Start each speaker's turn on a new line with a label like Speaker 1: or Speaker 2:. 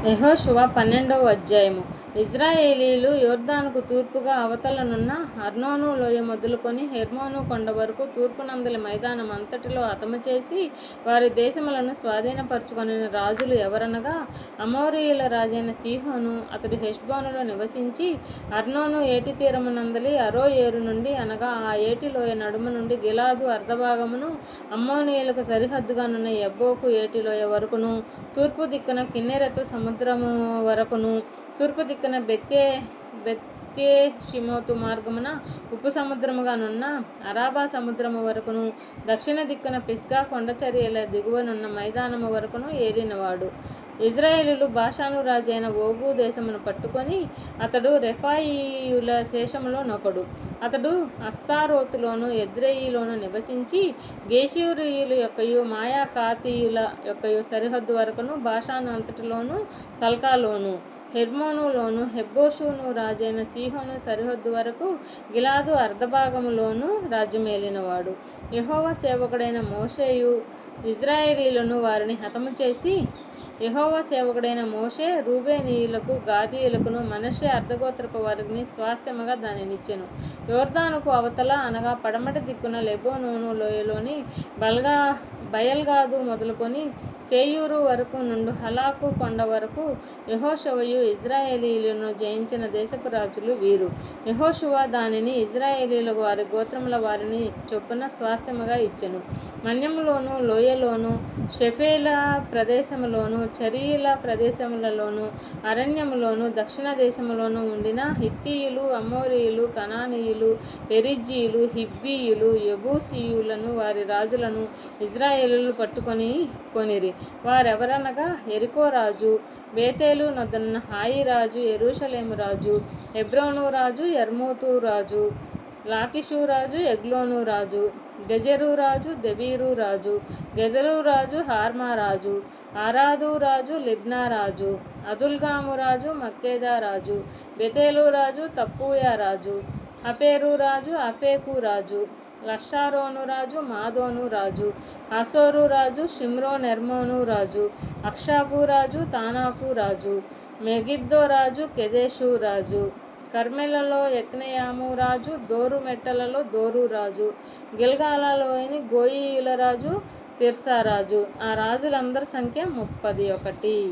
Speaker 1: యెహోషువ 12వ అధ్యాయము. ఇశ్రాయేలీయులు యొర్దానుకు తూర్పుగా అవతలనున్న అర్నోను లోయ మొదలుకొని హెర్మోను కొండ వరకు తూర్పునందలి మైదానం అంతటిలో హతము చేసి వారి దేశములను స్వాధీనపరచుకొనిన రాజులు ఎవరనగా, అమోరీయుల రాజైన సీహోను. అతడు హెష్బోనులో నివసించి అర్నోను ఏటి తీరమునందలి అరోయేరు నుండి అనగా ఆ ఏటి లోయ నడుమ నుండి గిలాదు అర్ధభాగమును, అమ్మోనీయులకు సరిహద్దుగానున్న యబ్బోకు ఏటి లోయ వరకును, తూర్పు దిక్కున కిన్నెరెతు సముద్రము వరకును, తూర్పు దిక్కున బెత్యేషిమోతు మార్గమున ఉప్పు సముద్రముగానున్న అరాబా సముద్రము వరకును, దక్షిణ దిక్కున పిస్గా కొండచర్యల దిగువనున్న మైదానము వరకును ఏలినవాడు. ఇశ్రాయేలీయులు బాషాను రాజైన ఓగు దేశమును పట్టుకొని అతడు రెఫాయీయుల శేషములో నొకడు. అతడు అస్తారోతులోను ఎద్రెయిలోను నివసించి గెషూరీయుల యొక్కయు మాయాకాతీయుల యొక్కయు సరిహద్దు వరకును బాషాను అంతటిలోను సల్కాలోను హెర్మోనులోను హెబ్బోషును రాజైన సీహోను సరిహద్దు వరకు గిలాదు అర్ధభాగములోను రాజ్యమేలినవాడు. యెహోవా సేవకుడైన మోషేయు ఇశ్రాయేలీయులను వారిని హతము చేసి, యెహోవా సేవకుడైన మోషే రూబేనీయులకు గాదీయులకును మనష్షే అర్ధగోత్రపు వారికి స్వాస్థ్యముగా దానినిచ్చెను. యొర్దానుకు అవతల అనగా పడమటి దిక్కున లెబోనోను లోయలోని బయల్గాదు మొదలుకొని సేయూరు వరకు నుండు హలాకు కొండ వరకు యెహోషువయు ఇశ్రాయేలీయులను జయించిన దేశపు రాజులు వీరు. యెహోషువ దానిని ఇశ్రాయేలీయులకు వారి గోత్రముల వారిని చొప్పున స్వాస్థ్యముగా ఇచ్చెను. మన్యములోను లోయలోను షెఫేల ప్రదేశములోను చరీల ప్రదేశములలోను అరణ్యములోను దక్షిణ దేశములోను ఉండిన హిత్తీయులు, అమోరీయులు, కనానీయులు, పెరిజ్జీయులు, హివ్వీయులు, యెబూసీయులను వారి రాజులను ఇశ్రాయేలీయులు కొనిరి. వారెవరనగా, యెరికో రాజు, బేతేలు నొద్దనున్న హాయి రాజు, యెరూషలేము రాజు, హెబ్రోను రాజు, యర్మూతు రాజు, లాకీషు రాజు, ఎగ్లోను రాజు, గెజెరు రాజు, దెబీరు రాజు, గెదరు రాజు, హార్మా రాజు, ఆరాదు రాజు, లిబ్నా రాజు, అదుల్గాము రాజు, మక్కేదా రాజు, బెతేలు రాజు, తప్పూయా రాజు, హపేరు రాజు, అఫేకు రాజు, లషారోను రాజు, మాదోను రాజు, హాసోరు రాజు, షిమ్రోనెర్మోను రాజు, అక్షాపు రాజు, తానాకు రాజు, మెగిద్దో రాజు, కెదెషు రాజు, కర్మెలలో యక్నెయాము రాజు, దోరు మెట్టలలో దోరు రాజు, గిల్గాలలోని గోయీయుల రాజు, తిర్సా రాజు. ఆ రాజులందరి సంఖ్య 31.